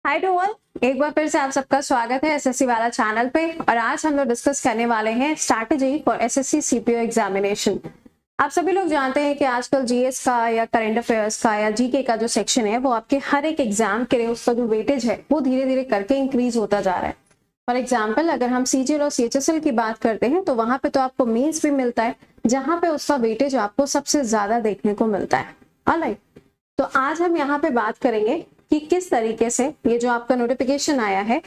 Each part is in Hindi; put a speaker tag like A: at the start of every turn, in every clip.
A: हाय टू ऑल, एक बार फिर से आप सबका स्वागत है एसएससी वाला चैनल पे। और आज हम लोग डिस्कस करने वाले हैं strategy for SSC CPO examination. आप सभी लोग जानते हैं कि आजकल जीएस का या करंट अफेयर्स का या जीके का जो सेक्शन है वो आपके हर एक एग्जाम के लिए उसका जो वेटेज है वो धीरे धीरे करके इंक्रीज होता जा रहा है। फॉर एग्जाम्पल, अगर हम सीजीएल और सीएचएसएल की बात करते हैं तो वहां पे तो आपको मीन्स भी मिलता है जहां पे उसका वेटेज आपको सबसे ज्यादा देखने को मिलता है। ऑलराइट, तो आज हम यहाँ पे बात करेंगे कि किस तरीके से ये जो आपका नोटिफिकेशन आया है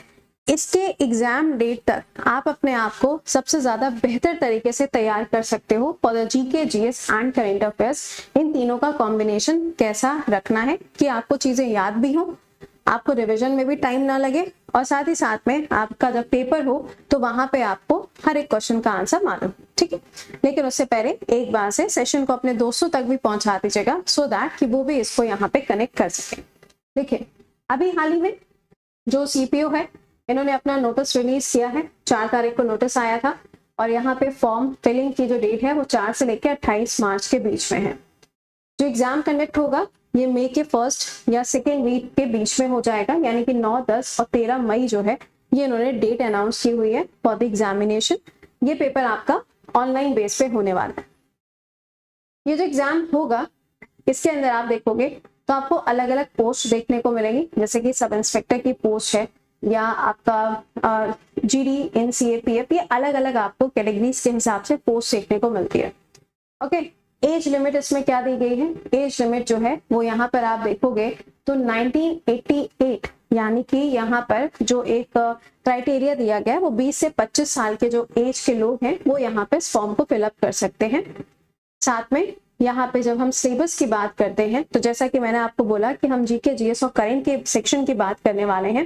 A: इसके एग्जाम डेट तक आप अपने आप को सबसे ज्यादा बेहतर तरीके से तैयार कर सकते हो for the GK, GS and current affairs. इन तीनों का कॉम्बिनेशन कैसा रखना है कि आपको चीजें याद भी हो, आपको रिवीजन में भी टाइम ना लगे और साथ ही साथ में आपका जब पेपर हो तो वहां पे आपको हर एक क्वेश्चन का आंसर मालूम। ठीक है, लेकिन उससे पहले एक बार से सेशन को अपने दोस्तों तक भी पहुंचा दीजिएगा सो दैट कि वो भी इसको यहाँ पे कनेक्ट कर सके। देखिए, अभी हाल ही में जो सीपीओ है इन्होंने अपना नोटिस रिलीज किया है। 4 तारीख को नोटिस आया था और यहाँ पे फॉर्म फिलिंग की जो डेट है वो 4 से लेकर 28 मार्च के बीच में है। जो एग्जाम कंडक्ट होगा ये मई के फर्स्ट या सेकेंड वीक के बीच में हो जाएगा, यानी कि 9, 10 और 13 मई जो है ये इन्होंने डेट अनाउंस की हुई है फॉर द एग्जामिनेशन। ये पेपर आपका ऑनलाइन बेस पे होने वाला है। ये जो एग्जाम होगा इसके अंदर आप देखोगे तो आपको अलग अलग पोस्ट देखने को मिलेंगी, जैसे कि सब इंस्पेक्टर की पोस्ट है या आपका जीडी, एनसीएपीएफ, ये अलग अलग आपको कैटेगरीज के हिसाब से पोस्ट देखने को मिलती है। ओके, एज लिमिट इसमें क्या दी गई है? एज लिमिट जो है वो यहाँ पर आप देखोगे तो 1988, यानी कि यहाँ पर जो एक क्राइटेरिया दिया गया है वो 20 से 25 साल के जो एज के लोग हैं वो यहाँ पे इस फॉर्म को फिलअप कर सकते हैं। साथ में यहाँ पे जब हम सिलेबस की बात करते हैं तो जैसा कि मैंने आपको बोला कि हम जीके, जीएस और करंट के सेक्शन की बात करने वाले हैं,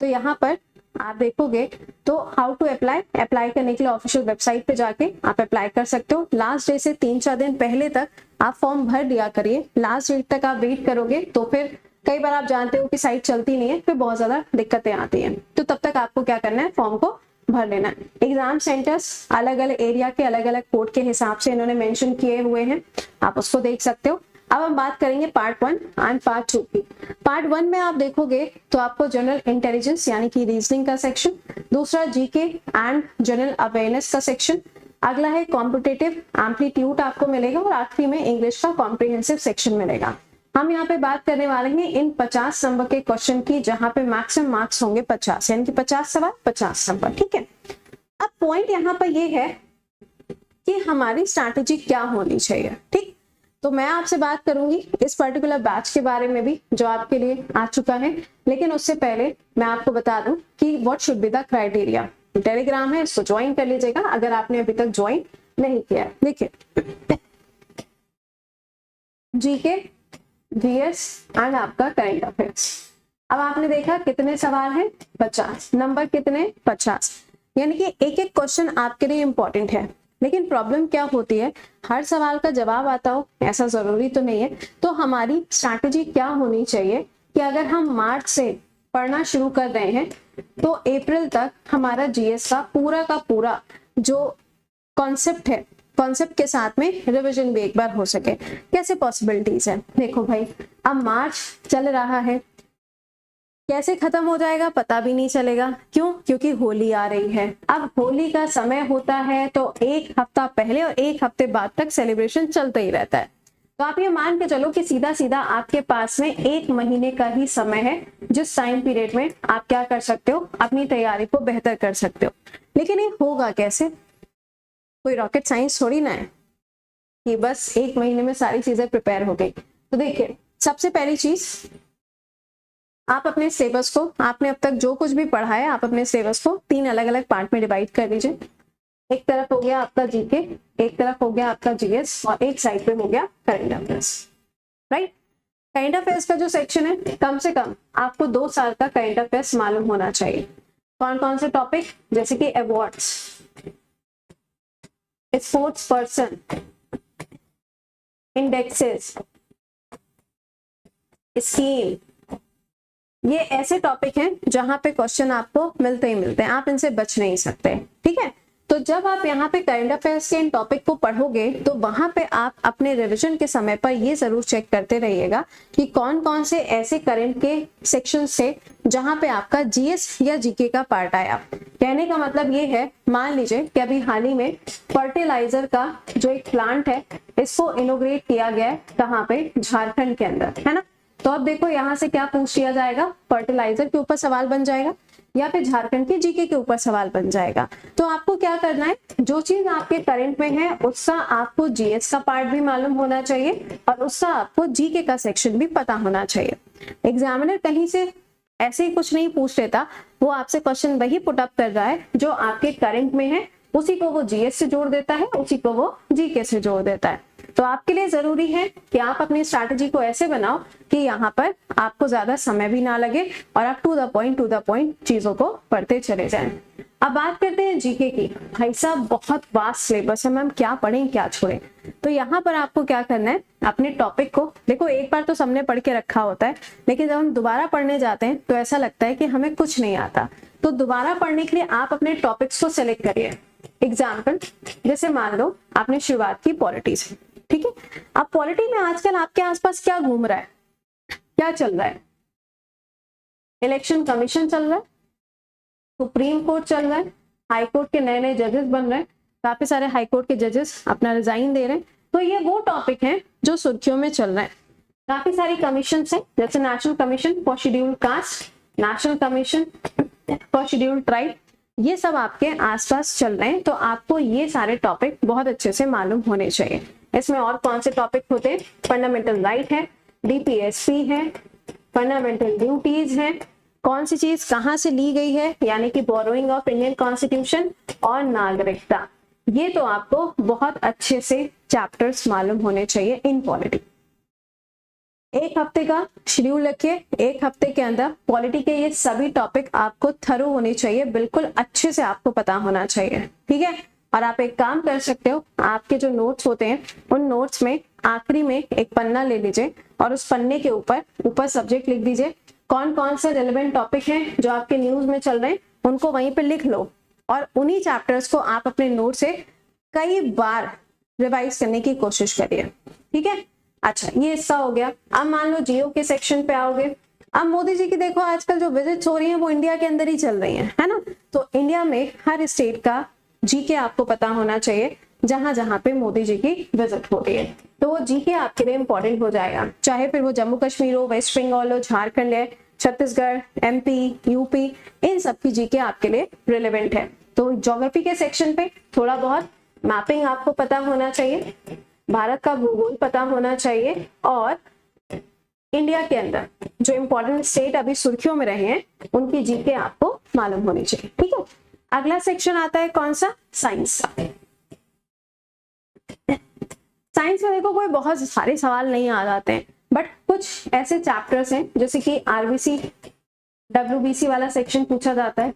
A: तो यहाँ पर आप देखोगे तो हाउ टू अप्लाई करने के लिए ऑफिशियल वेबसाइट पे जाके आप अप्लाई कर सकते हो। लास्ट डे से 3-4 दिन पहले तक आप फॉर्म भर दिया करिए। लास्ट डेट तक आप वेट करोगे तो फिर कई बार आप जानते हो कि साइट चलती नहीं है, फिर बहुत ज्यादा दिक्कतें आती हैं, तो तब तक आपको क्या करना है, फॉर्म को भर लेना है। एग्जाम सेंटर्स अलग अलग एरिया के अलग अलग कोड के हिसाब से इन्होंने मेंशन किए हुए हैं, आप उसको देख सकते हो। अब हम बात करेंगे पार्ट 1 एंड पार्ट 2 की। पार्ट 1 में आप देखोगे तो आपको जनरल इंटेलिजेंस यानी कि रीजनिंग का सेक्शन, दूसरा जीके एंड जनरल अवेयरनेस का सेक्शन, अगला है कॉम्पिटिटिव एम्पलीट्यूड आपको मिलेगा और आखिरी में इंग्लिश का कॉम्प्रिहेंसिव सेक्शन मिलेगा। हम यहाँ पे बात करने वाले हैं इन 50 नंबर के क्वेश्चन की, जहां पे मैक्सिमम मार्क्स होंगे 50, यानी कि 50 सवाल 50 नंबर। ठीक है, अब पॉइंट यहाँ पर ये है कि हमारी स्ट्रैटेजी क्या होनी चाहिए। ठीक, तो मैं आपसे बात करूंगी इस पर्टिकुलर बैच के बारे में भी जो आपके लिए आ चुका है, लेकिन उससे पहले मैं आपको बता दूं कि what should be the criteria. Telegram है, इसको ज्वाइन कर लीजिएगा अगर आपने अभी तक ज्वाइन नहीं किया। देखिए, जीके, जीएस एंड आपका करंट अफेयर्स। अब आपने देखा कितने सवाल हैं, 50 नंबर, कितने 50, यानी कि एक एक क्वेश्चन आपके लिए इंपॉर्टेंट है। लेकिन प्रॉब्लम क्या होती है, हर सवाल का जवाब आता हो ऐसा जरूरी तो नहीं है। तो हमारी स्ट्रैटेजी क्या होनी चाहिए कि अगर हम मार्च से पढ़ना शुरू कर रहे हैं तो अप्रैल तक हमारा जीएस का पूरा जो कॉन्सेप्ट है, कॉन्सेप्ट के साथ में रिवीजन भी एक बार हो सके। कैसे पॉसिबिलिटीज है? देखो भाई, अब मार्च चल रहा है, कैसे खत्म हो जाएगा पता भी नहीं चलेगा। क्यों? क्योंकि होली आ रही है। अब होली का समय होता है तो एक हफ्ता पहले और एक हफ्ते बाद तक सेलिब्रेशन चलता ही रहता है। तो आप ये मान के चलो कि सीधा सीधा आपके पास में 1 महीने का ही समय है जिस टाइम पीरियड में आप क्या कर सकते हो, अपनी तैयारी को बेहतर कर सकते हो। लेकिन ये होगा कैसे? कोई रॉकेट साइंस थोड़ी ना है कि बस 1 महीने में सारी चीजें प्रिपेयर हो गई। तो देखिए, सबसे पहली चीज, आप अपने सिलेबस को, आपने अब तक जो कुछ भी पढ़ा है, आप अपने सिलेबस को 3 अलग अलग पार्ट में डिवाइड कर दीजिए। एक तरफ हो गया आपका जीके, एक तरफ हो गया आपका जीएस और एक साइड पे हो गया current affairs. Right, current affairs का जो सेक्शन है, कम से कम आपको 2 साल का करंट अफेयर्स मालूम होना चाहिए। कौन कौन से टॉपिक? जैसे कि awards, sports person, indexes, scheme, ये ऐसे टॉपिक हैं जहां पे क्वेश्चन आपको मिलते ही मिलते हैं, आप इनसे बच नहीं सकते। ठीक है, तो जब आप यहाँ पे करंट अफेयर्स के इन टॉपिक को पढ़ोगे तो वहां पे आप अपने रिवीजन के समय पर ये जरूर चेक करते रहिएगा कि कौन कौन से ऐसे करंट के सेक्शन से जहां पे आपका जीएस या जीके का पार्ट आया। कहने का मतलब ये है, मान लीजिए कि अभी हाल ही में फर्टिलाइजर का जो एक प्लांट है इसको इनोग्रेट किया गया है, कहाँ पे, झारखंड के अंदर, है ना। तो अब देखो यहाँ से क्या पूछ लिया जाएगा, फर्टिलाइजर के ऊपर सवाल बन जाएगा या फिर झारखंड के जीके के ऊपर सवाल बन जाएगा। तो आपको क्या करना है, जो चीज आपके करंट में है उसका आपको जीएस का पार्ट भी मालूम होना चाहिए और उसका आपको जीके का सेक्शन भी पता होना चाहिए। एग्जामिनर कहीं से ऐसे ही कुछ नहीं पूछ लेता, वो आपसे क्वेश्चन वही पुट अप कर रहा है जो आपके करंट में है, उसी को वो जीएस से जोड़ देता है, उसी को वो जीके से जोड़ देता है। तो आपके लिए जरूरी है कि आप अपनी स्ट्रैटेजी को ऐसे बनाओ कि यहाँ पर आपको ज्यादा समय भी ना लगे और आप टू द पॉइंट चीजों को पढ़ते चले जाएं। अब बात करते हैं जीके की। भाई साहब बहुत वास्ट सिलेबस है मैम, क्या पढ़ें क्या छोड़ें। तो यहाँ पर आपको क्या करना है, अपने टॉपिक को देखो, एक बार तो सबने पढ़ के रखा होता है, लेकिन जब हम दोबारा पढ़ने जाते हैं तो ऐसा लगता है कि हमें कुछ नहीं आता। तो दोबारा पढ़ने के लिए आप अपने टॉपिक्स को सिलेक्ट करिए। एग्जाम्पल, जैसे मान लो आपने शुरुआत की पॉलिटी से, ठीक है। अब पॉलिटी में आजकल आपके आसपास क्या घूम रहा है, क्या चल रहा है, इलेक्शन कमीशन चल रहा है, सुप्रीम कोर्ट चल रहा है, हाई कोर्ट के नए नए जजेस बन रहे हैं, काफी सारे हाई कोर्ट के जजेस अपना रिजाइन दे रहे हैं। तो ये वो टॉपिक हैं जो सुर्खियों में चल रहे हैं। काफी सारी कमीशन है, जैसे national commission for scheduled caste, national commission for scheduled tribe, ये सब आपके आसपास चल रहे हैं। तो आपको ये सारे टॉपिक बहुत अच्छे से मालूम होने चाहिए। इसमें और कौन से टॉपिक होते हैं, फंडामेंटल राइट है, डीपीएसपी है, फंडामेंटल ड्यूटीज है, कौन सी चीज कहां से ली गई है, यानी कि बोरोइंग ऑफ इंडियन कॉन्स्टिट्यूशन, और नागरिकता। ये तो आपको बहुत अच्छे से चैप्टर्स मालूम होने चाहिए इन पॉलिटी। एक हफ्ते का शेड्यूल रखिए, एक हफ्ते के अंदर पॉलिटी के ये सभी टॉपिक आपको थरो होने चाहिए, बिल्कुल अच्छे से आपको पता होना चाहिए, ठीक है। और आप एक काम कर सकते हो, आपके जो नोट्स होते हैं उन नोट्स में आखिरी में एक पन्ना ले लीजिए और उस पन्ने के ऊपर सब्जेक्ट लिख दीजिए, कौन कौन से रेलेवेंट टॉपिक हैं जो आपके न्यूज में चल रहे हैं उनको वहीं पे लिख लो और उन्हीं चैप्टर्स को आप अपने नोट से कई बार रिवाइज करने की कोशिश करिए, ठीक है। अच्छा, ये हिस्सा हो गया। अब मान लो जियो के सेक्शन पे आओगे। अब मोदी जी की देखो आजकल जो विजिट्स हो रही हैं वो इंडिया के अंदर ही चल रही हैं, है ना। तो इंडिया में हर स्टेट का जीके आपको पता होना चाहिए, जहां जहां पे मोदी जी की विजिट हो रही है। तो वो जीके आपके लिए इंपॉर्टेंट हो जाएगा, चाहे फिर वो जम्मू कश्मीर हो, वेस्ट बंगाल हो, झारखंड है, छत्तीसगढ़, एमपी, यूपी, इन सब की जीके आपके लिए रिलेवेंट है। तो ज्योग्राफी के सेक्शन पे थोड़ा बहुत मैपिंग आपको पता होना चाहिए, भारत का भूगोल पता होना चाहिए, और इंडिया के अंदर जो इंपॉर्टेंट स्टेट अभी सुर्खियों में रहे हैं उनकी जीके आपको मालूम होनी चाहिए, ठीक है। अगला सेक्शन आता है कौन सा, साइंस का। साइंस में देखो कोई बहुत सारे सवाल नहीं आ जाते हैं, बट कुछ ऐसे चैप्टर्स हैं जैसे कि आरबीसी, डब्ल्यूबीसी वाला सेक्शन पूछा जाता है,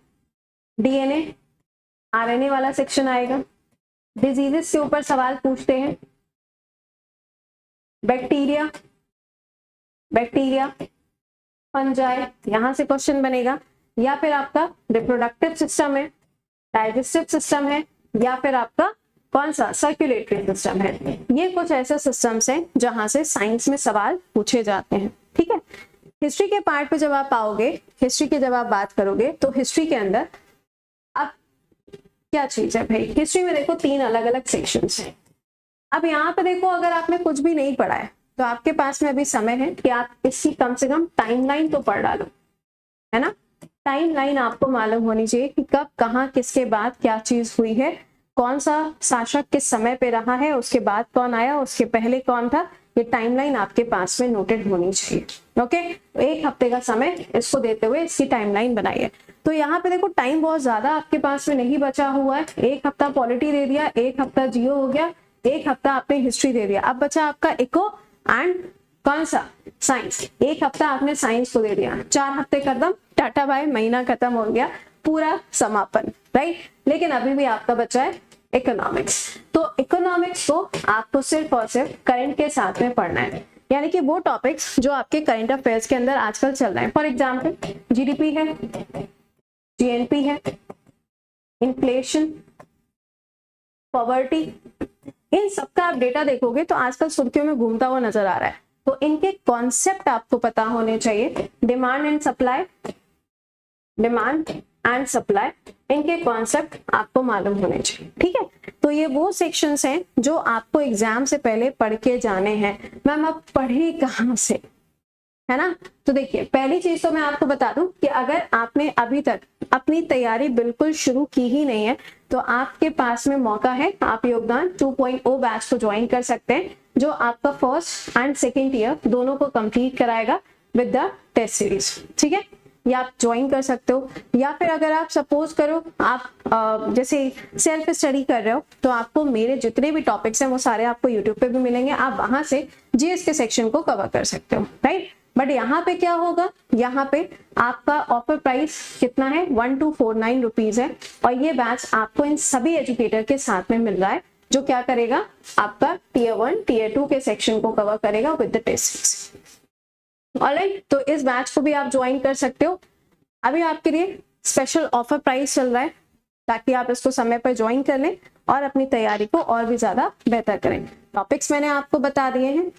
A: डीएनए, आरएनए वाला सेक्शन आएगा, डिजीजेस के ऊपर सवाल पूछते हैं, बैक्टीरिया, फंजाई, यहां से क्वेश्चन बनेगा, या फिर आपका रिप्रोडक्टिव सिस्टम है, डाइजेस्टिव सिस्टम है, या फिर आपका कौन सा सर्कुलेटरी सिस्टम है। ये कुछ ऐसे सिस्टम्स हैं जहां से साइंस में सवाल पूछे जाते हैं, ठीक है। हिस्ट्री के पार्ट पे जब आप आओगे, हिस्ट्री की जब आप बात करोगे तो हिस्ट्री के अंदर अब क्या चीज है भाई, हिस्ट्री में देखो 3 अलग अलग सेक्शंस हैं। अब यहाँ पे देखो, अगर आपने कुछ भी नहीं पढ़ा है तो आपके पास में अभी समय है कि आप इसकी कम से कम टाइमलाइन तो पढ़ डालो, है ना। टाइमलाइन आपको मालूम होनी चाहिए कि कब कहाँ किसके बाद क्या चीज हुई है, कौन सा शासक किस समय पे रहा है, उसके बाद कौन आया, उसके पहले कौन था। ये टाइमलाइन आपके पास में नोटेड होनी चाहिए, ओके। एक हफ्ते का समय इसको देते हुए इसकी टाइमलाइन बनाइए। तो यहाँ पे देखो टाइम बहुत ज्यादा आपके पास में नहीं बचा हुआ है। एक हफ्ता पॉलिटी दे दिया, एक हफ्ता जियो हो गया, एक हफ्ता आपने हिस्ट्री दे दिया, अब बचा आपका इको एंड कौन सा, साइंस। एक हफ्ता आपने साइंस को दे दिया, 4 हफ्ते खत्म, टाटा बाय, महीना खत्म हो गया, पूरा समापन, राइट। लेकिन अभी भी आपका बचा है इकोनॉमिक्स। तो इकोनॉमिक्स को आपको सिर्फ और सिर्फ करंट के साथ में पढ़ना है, यानी कि वो टॉपिक्स जो आपके करंट अफेयर्स के अंदर आजकल चल रहे हैं। फॉर एग्जाम्पल जीडीपी है, जीएनपी है, इन्फ्लेशन, पॉवर्टी, इन सबका आप डेटा देखोगे तो आजकल सुर्खियों में घूमता हुआ नजर आ रहा है। तो इनके कॉन्सेप्ट आपको पता होने चाहिए। Demand and supply, demand and supply, इनके कॉन्सेप्ट आपको मालूम होने चाहिए। ठीक है, तो ये वो सेक्शंस हैं जो आपको एग्जाम से पहले पढ़ के जाने हैं। मैम अब पढ़े कहाँ से, है ना? तो देखिए, पहली चीज तो मैं आपको बता दूं कि अगर आपने अभी तक अपनी तैयारी बिल्कुल शुरू की ही नहीं है तो आपके पास में मौका है, आप योगदान 2.0 बैच को ज्वाइन कर सकते हैं, जो आपका फर्स्ट एंड सेकेंड ईयर दोनों को कंप्लीट कराएगा विद द टेस्ट सीरीज। ठीक है, ये आप ज्वाइन कर सकते हो। या फिर अगर आप सपोज करो आप जैसे सेल्फ स्टडी कर रहे हो तो आपको मेरे जितने भी टॉपिक्स हैं वो सारे आपको यूट्यूब पे भी मिलेंगे, आप वहां से जीएस के सेक्शन को कवर कर सकते हो, राइट? बट यहाँ पे क्या होगा, यहाँ पे आपका ऑफर प्राइस कितना है, 1249 रुपीज है। और ये बैच आपको इन सभी एजुकेटर के साथ में मिल रहा है, जो क्या करेगा, आपका टीयर 1 टीयर 2 के सेक्शन को कवर करेगा विद द टेस्ट। ऑलराइट, तो इस बैच को भी आप ज्वाइन कर सकते हो। अभी आपके लिए स्पेशल ऑफर प्राइस चल रहा है ताकि आप इसको समय पर ज्वाइन कर लें और अपनी तैयारी को और भी ज्यादा बेहतर करें। टॉपिक्स मैंने आपको बता दिए हैं,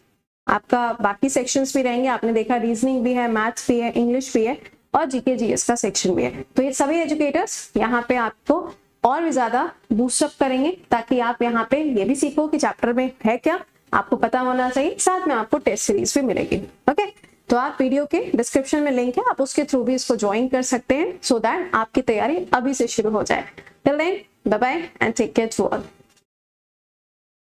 A: आपका बाकी सेक्शंस भी रहेंगे। आपने देखा रीजनिंग भी है, मैथ्स भी है, इंग्लिश भी है और जीके जीएस का सेक्शन भी है। तो ये सभी एजुकेटर्स यहाँ पे आपको और भी ज्यादा बूस्टअप करेंगे ताकि आप यहाँ पे ये भी सीखो कि चैप्टर में है क्या, आपको पता होना चाहिए। साथ में आपको टेस्ट सीरीज भी मिलेगी। ओके, तो आप वीडियो के डिस्क्रिप्शन में लिंक है, आप उसके थ्रू भी इसको ज्वाइन कर सकते हैं सो दैट आपकी तैयारी अभी से शुरू हो जाए। Till then, bye bye and take care to all.